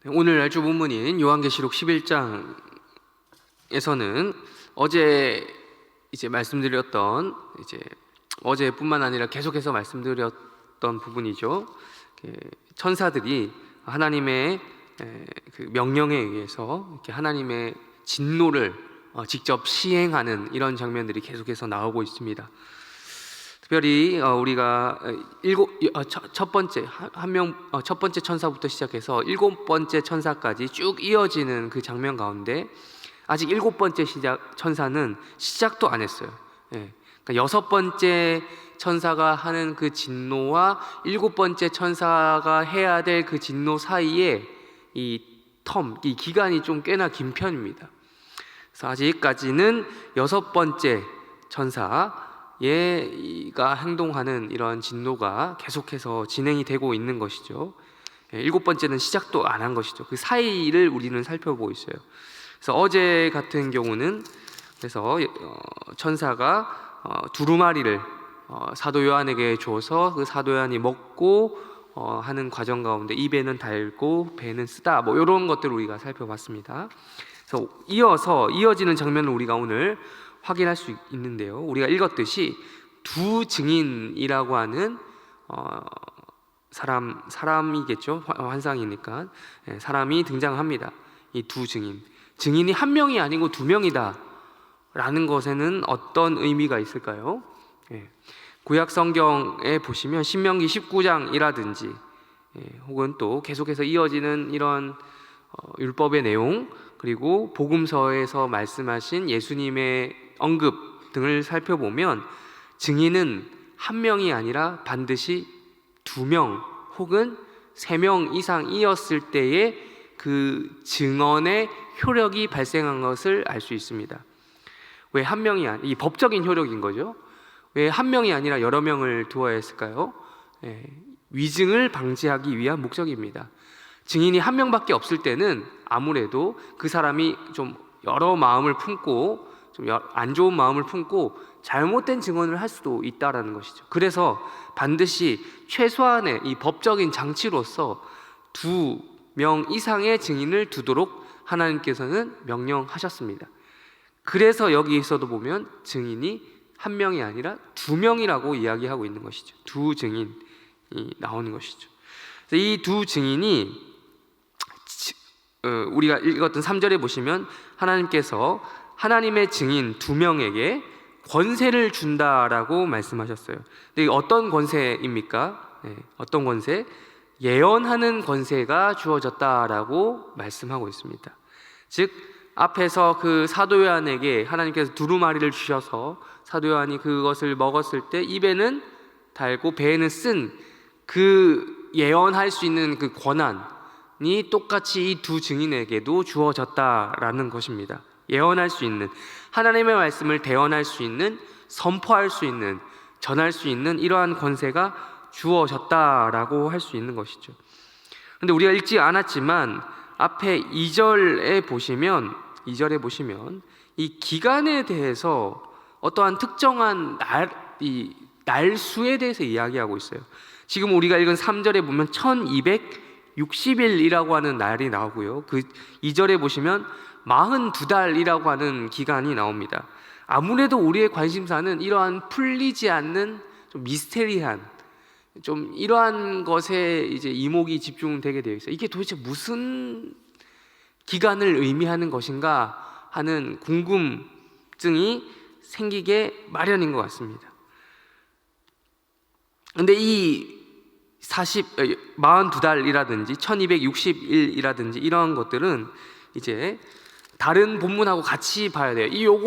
오늘 알주 본문인 요한계시록 11장에서는 어제 말씀드렸던 어제뿐만 아니라 계속해서 말씀드렸던 부분이죠. 천사들이 하나님의 그 명령에 의해서 이렇게 하나님의 진노를 직접 시행하는 이런 장면들이 계속해서 나오고 있습니다. 특별히 우리가 첫 번째 천사부터 시작해서 7번째 천사까지 쭉 이어지는 그 장면 가운데 아직 7번째 천사는 시작도 안 했어요. 그러니까 6번째 천사가 하는 그 진노와 7번째 천사가 해야 될 그 진노 사이에 이 기간이 좀 꽤나 긴 편입니다. 그래서 아직까지는 6번째 천사 얘가 행동하는 이런 진노가 계속해서 진행이 되고 있는 것이죠. 7번째는 시작도 안 한 것이죠. 그 사이를 우리는 살펴보고 있어요. 그래서 어제 같은 경우는 그래서 천사가 두루마리를 사도 요한에게 줘서 그 사도 요한이 먹고 하는 과정 가운데 입에는 달고 배는 쓰다, 뭐 이런 것들을 우리가 살펴봤습니다. 그래서 이어지는 장면을 우리가 오늘 확인할 수 있는데요. 우리가 읽었듯이 두 증인이라고 하는 사람이겠죠. 환상이니까 사람이 등장합니다. 이 두 증인이 한 명이 아니고 두 명이다 라는 것에는 어떤 의미가 있을까요? 구약 성경에 보시면 신명기 19장이라든지 혹은 또 계속해서 이어지는 이런 율법의 내용, 그리고 복음서에서 말씀하신 예수님의 언급 등을 살펴보면 증인은 한 명이 아니라 반드시 2명 혹은 3명 이상이었을 때에 그 증언의 효력이 발생한 것을 알 수 있습니다. 왜 한 명이 이 법적인 효력인 거죠. 왜 한 명이 아니라 여러 명을 두어야 했을까요? 위증을 방지하기 위한 목적입니다. 증인이 한 명밖에 없을 때는 아무래도 그 사람이 좀 여러 마음을 품고 좀 안 좋은 마음을 품고 잘못된 증언을 할 수도 있다라는 것이죠. 그래서 반드시 최소한의 이 법적인 장치로서 2명 이상의 증인을 두도록 하나님께서는 명령하셨습니다. 그래서 여기에서도 보면 증인이 한 명이 아니라 2명이라고 이야기하고 있는 것이죠. 두 증인이 나오는 것이죠. 이 두 증인이 우리가 읽었던 3절에 보시면 하나님께서 하나님의 증인 2명에게 권세를 준다라고 말씀하셨어요. 근데 어떤 권세입니까? 어떤 권세? 예언하는 권세가 주어졌다라고 말씀하고 있습니다. 즉 앞에서 그 사도 요한에게 하나님께서 두루마리를 주셔서 사도 요한이 그것을 먹었을 때 입에는 달고 배에는 쓴 그 예언할 수 있는 그 권한이 똑같이 이 두 증인에게도 주어졌다라는 것입니다. 예언할 수 있는, 하나님의 말씀을 대언할 수 있는, 선포할 수 있는, 전할 수 있는 이러한 권세가 주어졌다라고 할 수 있는 것이죠. 그런데 우리가 읽지 않았지만 앞에 2절에 보시면 이 기간에 대해서 어떠한 특정한 날수에 대해서 이야기하고 있어요. 지금 우리가 읽은 3절에 보면 1260일이라고 하는 날이 나오고요. 그 2절에 보시면 42달이라고 하는 기간이 나옵니다. 아무래도 우리의 관심사는 이러한 풀리지 않는 좀 미스테리한, 좀 이러한 것에 이제 이목이 집중되게 되어 있어요. 이게 도대체 무슨 기간을 의미하는 것인가 하는 궁금증이 생기게 마련인 것 같습니다. 근데 이 42달이라든지 1260일이라든지 이러한 것들은 이제 다른 본문하고 같이 봐야 돼요. 요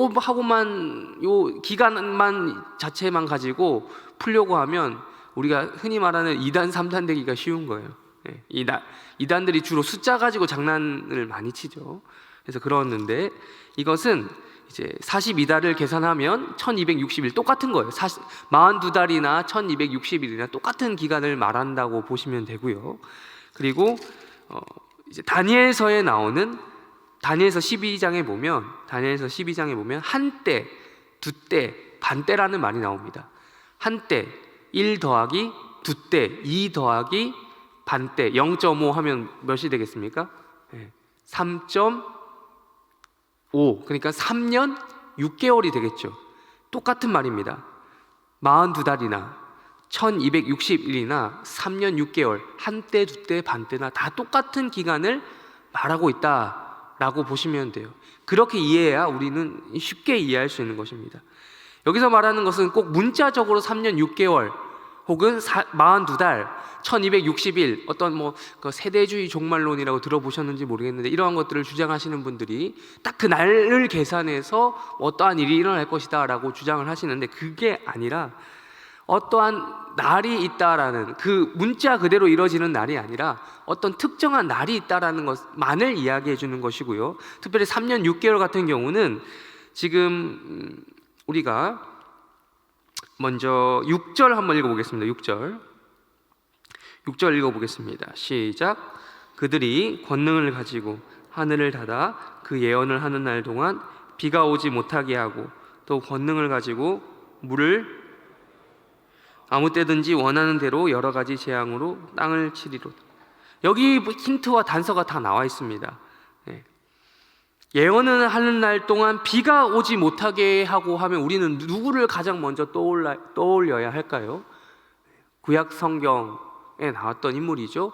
기간만 자체만 가지고 풀려고 하면 우리가 흔히 말하는 2단 3단 되기가 쉬운 거예요. 이단들이 주로 숫자 가지고 장난을 많이 치죠. 그래서 그러는데 이것은 이제 42달을 계산하면 1260일 똑같은 거예요. 42달이나 1260일이나 똑같은 기간을 말한다고 보시면 되고요. 그리고 이제 다니엘서에 나오는 다니엘서 12장에 보면 한때, 두때, 반때라는 말이 나옵니다. 한때 1 더하기 두때, 2 더하기 반때, 0.5 하면 몇이 되겠습니까? 3.5, 그러니까 3년 6개월이 되겠죠. 똑같은 말입니다. 42달이나 1260일이나 3년 6개월, 한때, 두때, 반때나 다 똑같은 기간을 말하고 있다라고 보시면 돼요. 그렇게 이해해야 우리는 쉽게 이해할 수 있는 것입니다. 여기서 말하는 것은 꼭 문자적으로 3년 6개월 혹은 42달, 1260일, 어떤 그 세대주의 종말론이라고 들어보셨는지 모르겠는데 이러한 것들을 주장하시는 분들이 딱 그 날을 계산해서 어떠한 일이 일어날 것이다 라고 주장을 하시는데, 그게 아니라 어떠한 날이 있다라는, 그 문자 그대로 이루어지는 날이 아니라 어떤 특정한 날이 있다라는 것만을 이야기해 주는 것이고요. 특별히 3년 6개월 같은 경우는 지금 우리가 먼저 6절 한번 읽어보겠습니다. 6절 읽어보겠습니다. 시작. 그들이 권능을 가지고 하늘을 닫아 그 예언을 하는 날 동안 비가 오지 못하게 하고, 또 권능을 가지고 물을 아무 때든지 원하는 대로 여러 가지 재앙으로 땅을 치리로다. 여기 힌트와 단서가 다 나와 있습니다. 예언을 하는 날 동안 비가 오지 못하게 하고 하면 우리는 누구를 가장 먼저 떠올려야 할까요? 구약 성경에 나왔던 인물이죠.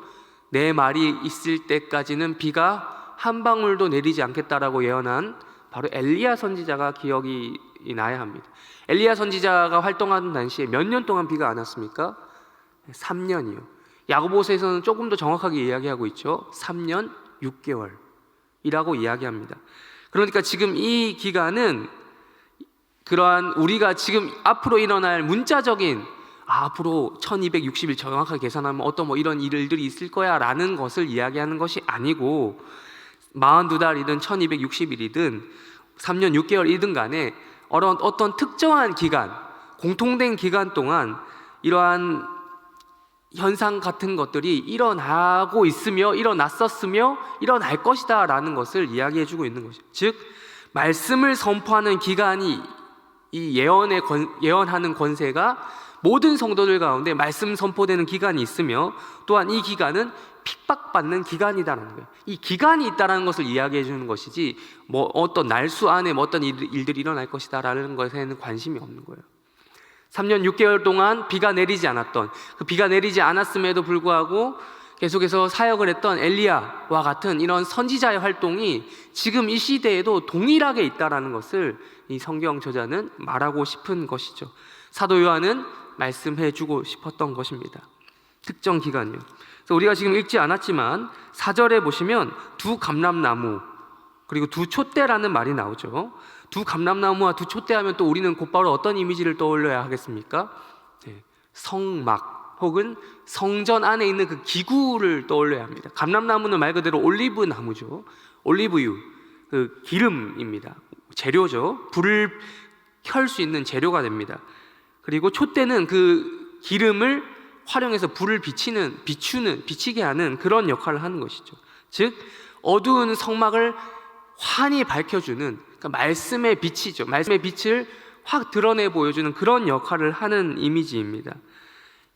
내 말이 있을 때까지는 비가 한 방울도 내리지 않겠다라고 예언한 바로 엘리야 선지자가 기억이 나야 합니다. 엘리야 선지자가 활동하던 당시에 몇 년 동안 비가 안 왔습니까? 3년이요. 야고보서에서는 조금 더 정확하게 이야기하고 있죠. 3년 6개월이라고 이야기합니다. 그러니까 지금 이 기간은 그러한 우리가 지금 앞으로 일어날 문자적인 앞으로 1260일 정확하게 계산하면 어떤 이런 일들이 있을 거야 라는 것을 이야기하는 것이 아니고, 42달이든 1260일이든 3년 6개월이든 간에 어떤 특정한 기간, 공통된 기간 동안 이러한 현상 같은 것들이 일어나고 있으며 일어났었으며 일어날 것이다 라는 것을 이야기해 주고 있는 것이죠. 즉 말씀을 선포하는 기간이, 이 예언하는 권세가 모든 성도들 가운데 말씀 선포되는 기간이 있으며, 또한 이 기간은 핍박받는 기간이다라는 거예요. 이 기간이 있다라는 것을 이야기해 주는 것이지 어떤 날수 안에 어떤 일들이 일어날 것이다라는 것에는 관심이 없는 거예요. 3년 6개월 동안 비가 내리지 않았던, 그 비가 내리지 않았음에도 불구하고 계속해서 사역을 했던 엘리야와 같은 이런 선지자의 활동이 지금 이 시대에도 동일하게 있다라는 것을 이 성경 저자는 말하고 싶은 것이죠. 사도 요한은 말씀해 주고 싶었던 것입니다. 특정 기간이요. 그래서 우리가 지금 읽지 않았지만 4절에 보시면 두 감람나무 그리고 두 촛대라는 말이 나오죠. 두 감람나무와 두 촛대 하면 또 우리는 곧바로 어떤 이미지를 떠올려야 하겠습니까? 성막 혹은 성전 안에 있는 그 기구를 떠올려야 합니다. 감람나무는 말 그대로 올리브 나무죠. 올리브유, 그 기름입니다. 재료죠. 불을 켤 수 있는 재료가 됩니다. 그리고 촛대는 그 기름을 활용해서 불을 비치게 하는 그런 역할을 하는 것이죠. 즉 어두운 성막을 환히 밝혀주는, 그러니까 말씀의 빛이죠. 말씀의 빛을 확 드러내 보여주는 그런 역할을 하는 이미지입니다.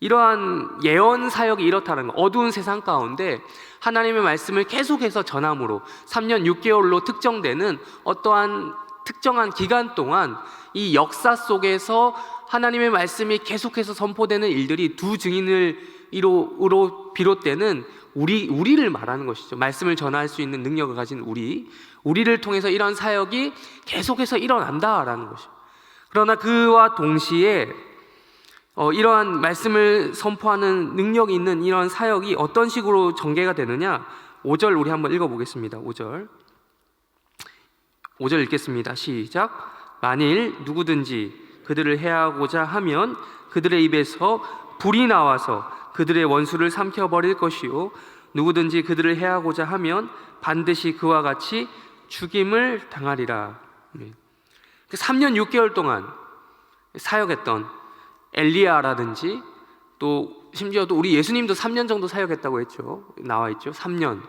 이러한 예언 사역이 이렇다는 것, 어두운 세상 가운데 하나님의 말씀을 계속해서 전함으로 3년 6개월로 특정되는 어떠한 특정한 기간 동안 이 역사 속에서 하나님의 말씀이 계속해서 선포되는 일들이 두 증인으로 비롯되는 우리를 말하는 것이죠. 말씀을 전할 수 있는 능력을 가진 우리를 통해서 이런 사역이 계속해서 일어난다라는 것이죠. 그러나 그와 동시에 이러한 말씀을 선포하는 능력이 있는 이런 사역이 어떤 식으로 전개가 되느냐, 5절 우리 한번 읽어보겠습니다. 5절 읽겠습니다. 시작. 만일 누구든지 그들을 해하고자 하면 그들의 입에서 불이 나와서 그들의 원수를 삼켜버릴 것이요, 누구든지 그들을 해하고자 하면 반드시 그와 같이 죽임을 당하리라. 3년 6개월 동안 사역했던 엘리야라든지, 또 심지어 또 우리 예수님도 3년 정도 사역했다고 했죠. 나와 있죠. 3년.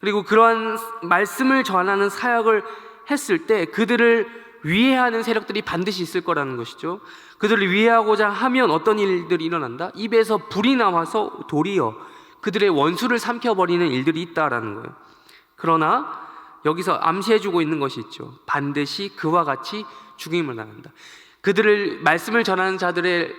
그리고 그러한 말씀을 전하는 사역을 했을 때 그들을 위해하는 세력들이 반드시 있을 거라는 것이죠. 그들을 위해하고자 하면 어떤 일들이 일어난다? 입에서 불이 나와서 도리어 그들의 원수를 삼켜버리는 일들이 있다라는 거예요. 그러나 여기서 암시해주고 있는 것이 있죠. 반드시 그와 같이 죽임을 당한다. 그들을 말씀을 전하는 자들의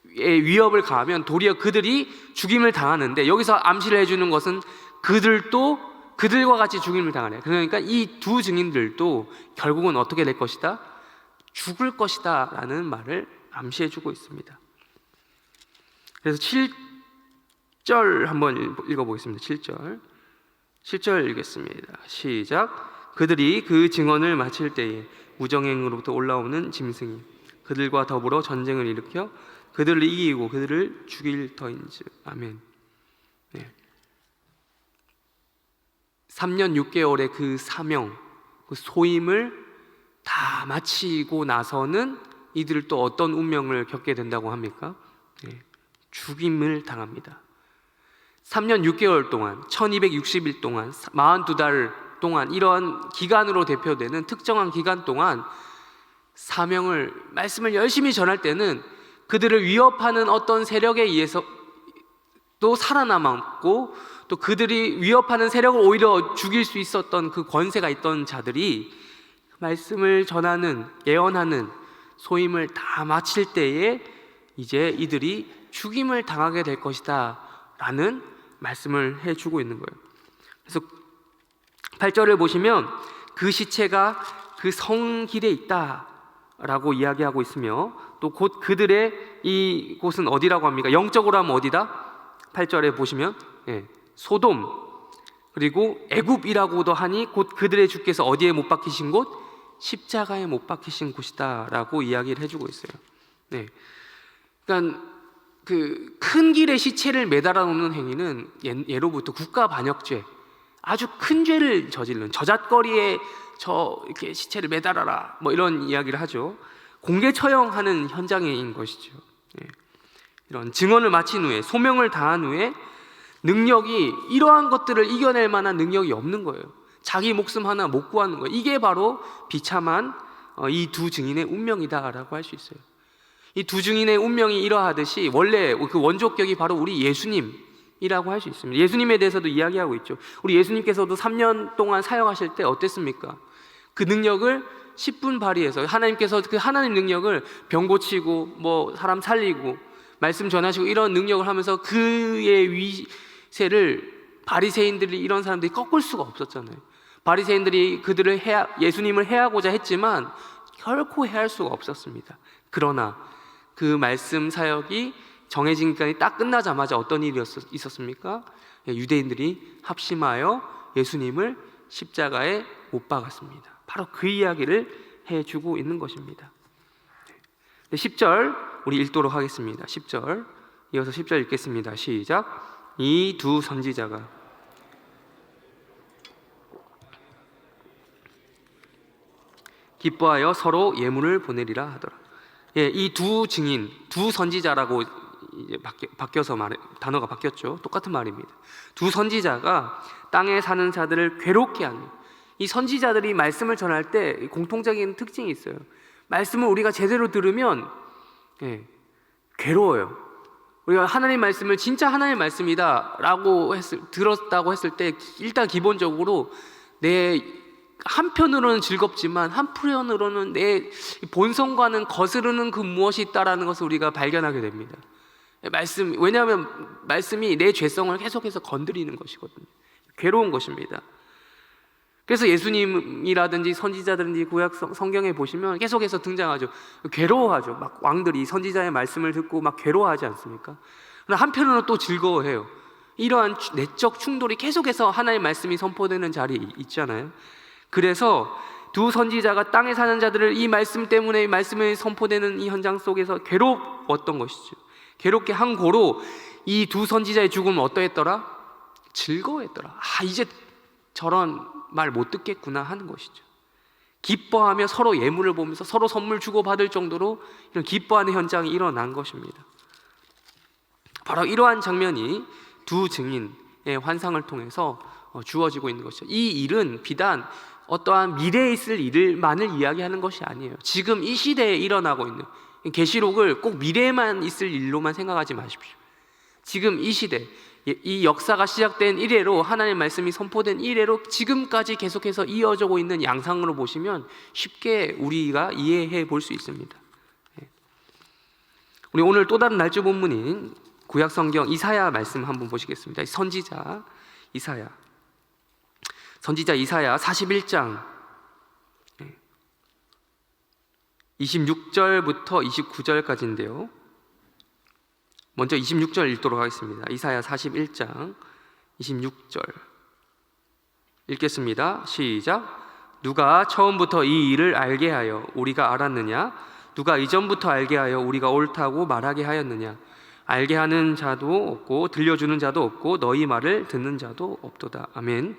위협을 가하면 도리어 그들이 죽임을 당하는데, 여기서 암시를 해주는 것은 그들도 그들과 같이 죽임을 당하네. 그러니까 이 두 증인들도 결국은 어떻게 될 것이다? 죽을 것이다 라는 말을 암시해주고 있습니다. 그래서 7절 한번 읽어보겠습니다. 7절 읽겠습니다. 시작. 그들이 그 증언을 마칠 때에 우정행으로부터 올라오는 짐승이 그들과 더불어 전쟁을 일으켜 그들을 이기고 그들을 죽일 터인즉. 아멘. 네. 3년 6개월의 그 사명, 그 소임을 다 마치고 나서는 이들을 또 어떤 운명을 겪게 된다고 합니까? 네. 죽임을 당합니다. 3년 6개월 동안, 1260일 동안, 42달 동안, 이러한 기간으로 대표되는 특정한 기간 동안 사명을, 말씀을 열심히 전할 때는 그들을 위협하는 어떤 세력에 의해서 또 살아남았고, 또 그들이 위협하는 세력을 오히려 죽일 수 있었던 그 권세가 있던 자들이 말씀을 전하는, 예언하는 소임을 다 마칠 때에 이제 이들이 죽임을 당하게 될 것이다 라는 말씀을 해주고 있는 거예요. 그래서 8절을 보시면 그 시체가 그 성길에 있다 라고 이야기하고 있으며, 또 곧 그들의 이 곳은 어디라고 합니까? 영적으로 하면 어디다? 8절에 보시면 소돔, 그리고 애굽이라고도 하니 곧 그들의 주께서 어디에 못 박히신 곳? 십자가에 못 박히신 곳이다 라고 이야기를 해주고 있어요. 네. 그러니까 그 큰 길에 시체를 매달아 놓는 행위는 예로부터 국가 반역죄, 아주 큰 죄를 저지른, 저잣거리에 이렇게 시체를 매달아라 뭐 이런 이야기를 하죠. 공개 처형하는 현장인 것이죠. 예. 이런 증언을 마친 후에, 소명을 다한 후에 능력이, 이러한 것들을 이겨낼 만한 능력이 없는 거예요. 자기 목숨 하나 못 구하는 거예요. 이게 바로 비참한 이 두 증인의 운명이다라고 할 수 있어요. 이 두 증인의 운명이 이러하듯이 원래 그 원조격이 바로 우리 예수님이라고 할 수 있습니다. 예수님에 대해서도 이야기하고 있죠. 우리 예수님께서도 3년 동안 사역하실 때 어땠습니까? 그 능력을 10분 발휘해서 하나님께서 그 하나님 능력을 병 고치고 뭐 사람 살리고 말씀 전하시고 이런 능력을 하면서 그의 위세를 바리새인들이, 이런 사람들이 꺾을 수가 없었잖아요. 바리새인들이 그들을 예수님을 해하고자 했지만 결코 해할 수가 없었습니다. 그러나 그 말씀 사역이 정해진 기간이 딱 끝나자마자 어떤 일이 있었습니까? 유대인들이 합심하여 예수님을 십자가에 못 박았습니다. 바로 그 이야기를 해주고 있는 것입니다. 10절 우리 읽도록 하겠습니다. 10절 이어서 10절 읽겠습니다. 시작. 이 두 선지자가 기뻐하여 서로 예물을 보내리라 하더라. 이 두 증인, 두 선지자라고 이제 바뀌어서 단어가 바뀌었죠. 똑같은 말입니다. 두 선지자가 땅에 사는 자들을 괴롭게 하는, 이 선지자들이 말씀을 전할 때 공통적인 특징이 있어요. 말씀을 우리가 제대로 들으면 괴로워요. 우리가 하나님 말씀을 진짜 하나님 말씀이다 라고 들었다고 했을 때 일단 기본적으로 내 한편으로는 즐겁지만 한편으로는 내 본성과는 거스르는 그 무엇이 있다라는 것을 우리가 발견하게 됩니다. 왜냐하면 말씀이 내 죄성을 계속해서 건드리는 것이거든요. 괴로운 것입니다. 그래서 예수님이라든지 선지자든지 구약 성경에 보시면 계속해서 등장하죠. 괴로워하죠. 막 왕들이 선지자의 말씀을 듣고 막 괴로워하지 않습니까? 그러나 한편으로는 또 즐거워해요. 이러한 내적 충돌이 계속해서 하나님의 말씀이 선포되는 자리에 있잖아요. 그래서 두 선지자가 땅에 사는 자들을 이 말씀 때문에, 이 말씀이 선포되는 이 현장 속에서 괴롭웠던 것이죠. 괴롭게 한 고로 이 두 선지자의 죽음은 어떠했더라? 즐거워했더라. 이제 저런 말 못 듣겠구나 하는 것이죠. 기뻐하며 서로 예물을 보면서 서로 선물 주고받을 정도로 이런 기뻐하는 현장이 일어난 것입니다. 바로 이러한 장면이 두 증인의 환상을 통해서 주어지고 있는 것이죠. 이 일은 비단 어떠한 미래에 있을 일만을 이야기하는 것이 아니에요. 지금 이 시대에 일어나고 있는, 계시록을 꼭 미래에만 있을 일로만 생각하지 마십시오. 지금 이 시대, 이 역사가 시작된 이래로, 하나님의 말씀이 선포된 이래로 지금까지 계속해서 이어지고 있는 양상으로 보시면 쉽게 우리가 이해해 볼 수 있습니다. 우리 오늘 또 다른 날조 본문인 구약 성경 이사야 말씀 한번 보시겠습니다. 선지자 이사야 41장 26절부터 29절까지인데요. 먼저 26절 읽도록 하겠습니다. 이사야 41장 26절 읽겠습니다. 시작. 누가 처음부터 이 일을 알게 하여 우리가 알았느냐? 누가 이전부터 알게 하여 우리가 옳다고 말하게 하였느냐? 알게 하는 자도 없고 들려주는 자도 없고 너희 말을 듣는 자도 없도다. 아멘.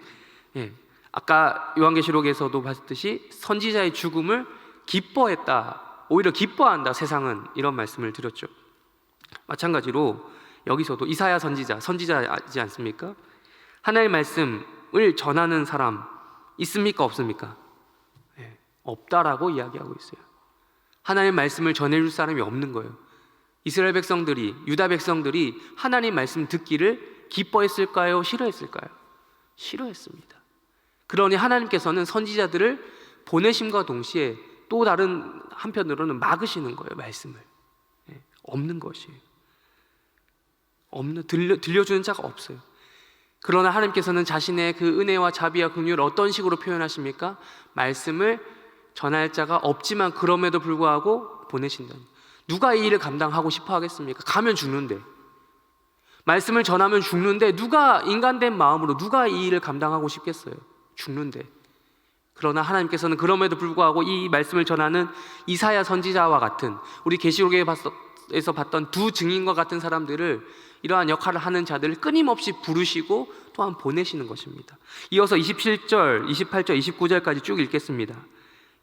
아까 요한계시록에서도 봤듯이 선지자의 죽음을 기뻐했다, 오히려 기뻐한다 세상은, 이런 말씀을 드렸죠. 마찬가지로 여기서도 이사야 선지자이지 않습니까? 하나님의 말씀을 전하는 사람 있습니까? 없습니까? 없다라고 이야기하고 있어요. 하나님의 말씀을 전해줄 사람이 없는 거예요. 이스라엘 백성들이, 유다 백성들이 하나님 말씀 듣기를 기뻐했을까요? 싫어했을까요? 싫어했습니다. 그러니 하나님께서는 선지자들을 보내심과 동시에 또 다른 한편으로는 막으시는 거예요. 말씀을. 없는 것이에요. 들려주는 자가 없어요. 그러나 하나님께서는 자신의 그 은혜와 자비와 긍휼을 어떤 식으로 표현하십니까? 말씀을 전할 자가 없지만 그럼에도 불구하고 보내신다. 누가 이 일을 감당하고 싶어 하겠습니까? 가면 죽는데, 말씀을 전하면 죽는데, 누가 인간된 마음으로 누가 이 일을 감당하고 싶겠어요? 죽는데. 그러나 하나님께서는 그럼에도 불구하고 이 말씀을 전하는 이사야 선지자와 같은, 우리 계시록에서 봤던 두 증인과 같은 사람들을, 이러한 역할을 하는 자들을 끊임없이 부르시고 또한 보내시는 것입니다. 이어서 27절, 28절, 29절까지 쭉 읽겠습니다.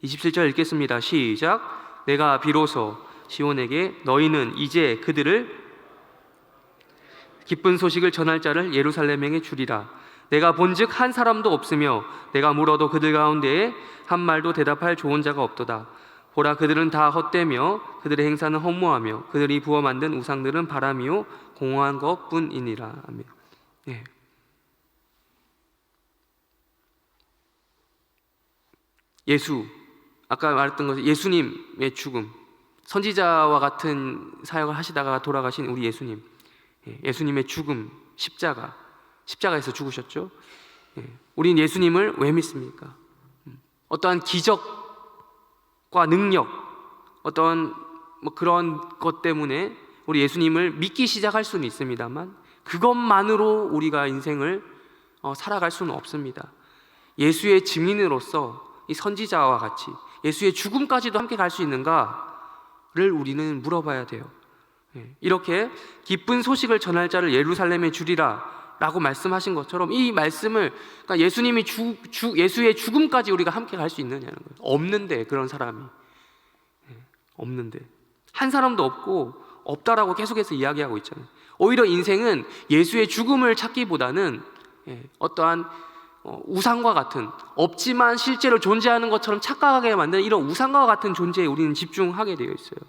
27절 읽겠습니다. 시작. 내가 비로소 시온에게 너희는 이제 그들을 기쁜 소식을 전할 자를 예루살렘에게 주리라. 내가 본즉 한 사람도 없으며 내가 물어도 그들 가운데에 한 말도 대답할 좋은 자가 없도다. 보라, 그들은 다 헛되며 그들의 행사는 허무하며 그들이 부어 만든 우상들은 바람이요 공허한 것뿐이니라. 아멘. 예수, 아까 말했던 것은 예수님의 죽음, 선지자와 같은 사역을 하시다가 돌아가신 우리 예수님, 예수님의 죽음, 십자가에서 죽으셨죠. 우린 예수님을 왜 믿습니까? 어떠한 기적과 능력, 어떤 그런 것 때문에 우리 예수님을 믿기 시작할 수는 있습니다만 그것만으로 우리가 인생을 살아갈 수는 없습니다. 예수의 증인으로서 이 선지자와 같이 예수의 죽음까지도 함께 갈 수 있는가를 우리는 물어봐야 돼요. 이렇게 기쁜 소식을 전할 자를 예루살렘에 주리라 라고 말씀하신 것처럼 이 말씀을, 그러니까 예수님이 예수의 죽음까지 우리가 함께 갈 수 있느냐는 거예요. 없는데, 그런 사람이 없는데, 한 사람도 없다라고 계속해서 이야기하고 있잖아요. 오히려 인생은 예수의 죽음을 찾기보다는 어떠한 우상과 같은, 없지만 실제로 존재하는 것처럼 착각하게 만드는 이런 우상과 같은 존재에 우리는 집중하게 되어 있어요.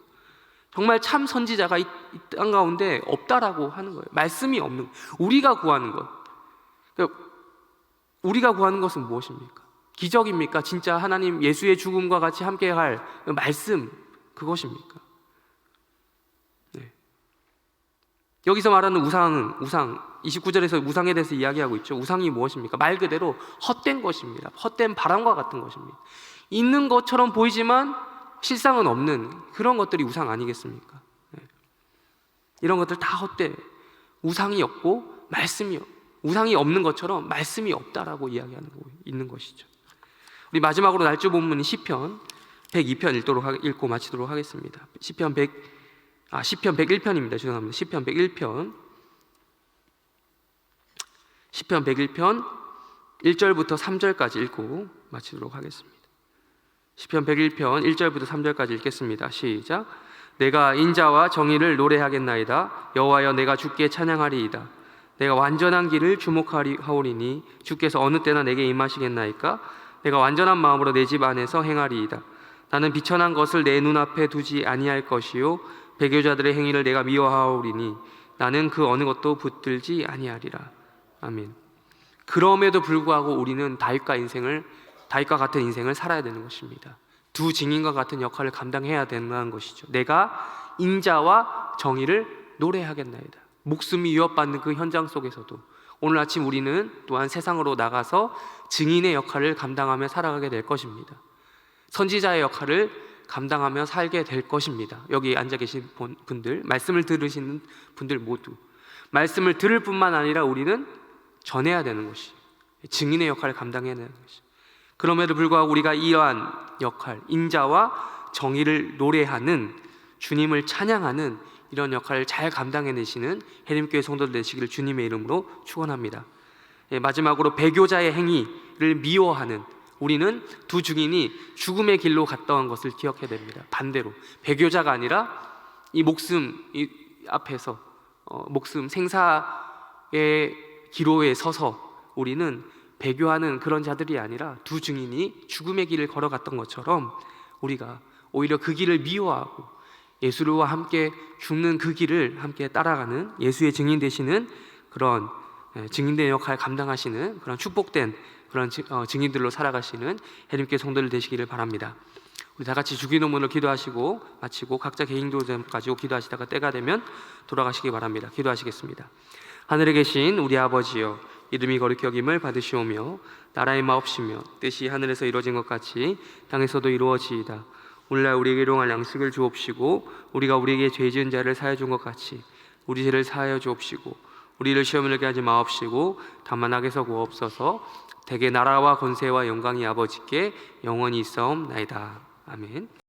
정말 참 선지자가 이 땅 가운데 없다라고 하는 거예요. 말씀이 없는, 우리가 구하는 것. 그러니까 우리가 구하는 것은 무엇입니까? 기적입니까? 진짜 하나님 예수의 죽음과 같이 함께할 말씀, 그것입니까? 여기서 말하는 우상, 29절에서 우상에 대해서 이야기하고 있죠. 우상이 무엇입니까? 말 그대로 헛된 것입니다. 헛된 바람과 같은 것입니다. 있는 것처럼 보이지만 실상은 없는 그런 것들이 우상 아니겠습니까? 이런 것들 다 헛돼. 우상이 없고 말씀이 우상이 없는 것처럼 말씀이 없다라고 이야기하는 거 있는 것이죠. 우리 마지막으로 날조 본문인 시편 102편 읽고 마치도록 하겠습니다. 시편 101편입니다. 죄송합니다. 시편 101편 1절부터 3절까지 읽고 마치도록 하겠습니다. 시편 101편 1절부터 3절까지 읽겠습니다. 시작. 내가 인자와 정의를 노래하겠나이다. 여호와여, 내가 주께 찬양하리이다. 내가 완전한 길을 주목하오리니 주께서 어느 때나 내게 임하시겠나이까. 내가 완전한 마음으로 내 집 안에서 행하리이다. 나는 비천한 것을 내 눈앞에 두지 아니할 것이요, 배교자들의 행위를 내가 미워하오리니 나는 그 어느 것도 붙들지 아니하리라. 아멘. 그럼에도 불구하고 우리는 다윗과 같은 인생을 살아야 되는 것입니다. 두 증인과 같은 역할을 감당해야 된다는 것이죠. 내가 인자와 정의를 노래하겠나이다. 목숨이 위협받는 그 현장 속에서도 오늘 아침 우리는 또한 세상으로 나가서 증인의 역할을 감당하며 살아가게 될 것입니다. 선지자의 역할을 감당하며 살게 될 것입니다. 여기 앉아 계신 분들, 말씀을 들으시는 분들 모두 말씀을 들을 뿐만 아니라 우리는 전해야 되는 것이, 증인의 역할을 감당해야 되는 것이. 그럼에도 불구하고 우리가 이러한 역할, 인자와 정의를 노래하는, 주님을 찬양하는 이런 역할을 잘 감당해내시는 해림교회 성도들 되시기를 주님의 이름으로 축원합니다. 마지막으로 배교자의 행위를 미워하는, 우리는 두 증인이 죽음의 길로 갔던 것을 기억해야 됩니다. 반대로 배교자가 아니라 이 목숨 앞에서 목숨 생사의 기로에 서서 우리는 배교하는 그런 자들이 아니라 두 증인이 죽음의 길을 걸어갔던 것처럼 우리가 오히려 그 길을 미워하고 예수와 함께 죽는 그 길을 함께 따라가는 예수의 증인 되시는 그런 증인된 역할 감당하시는 그런 축복된 그런 증인들로 살아가시는 해림교회 성도들 되시기를 바랍니다. 우리 다 같이 주기도문을 기도하시고 마치고 각자 개인기도 가지고 기도하시다가 때가 되면 돌아가시기 바랍니다. 기도하시겠습니다. 하늘에 계신 우리 아버지여, 이름이 거룩히 여김을 받으시오며 나라의 마옵시며 뜻이 하늘에서 이루어진 것 같이 땅에서도 이루어지이다. 오늘날 우리에게 일용할 양식을 주옵시고 우리가 우리에게 죄 지은 자를 사하여 준 것 같이 우리 죄를 사하여 주옵시고 우리를 시험에 들게 하지 마옵시고 다만 악에서 구하옵소서. 대개 나라와 권세와 영광이 아버지께 영원히 있사옵나이다. 아멘.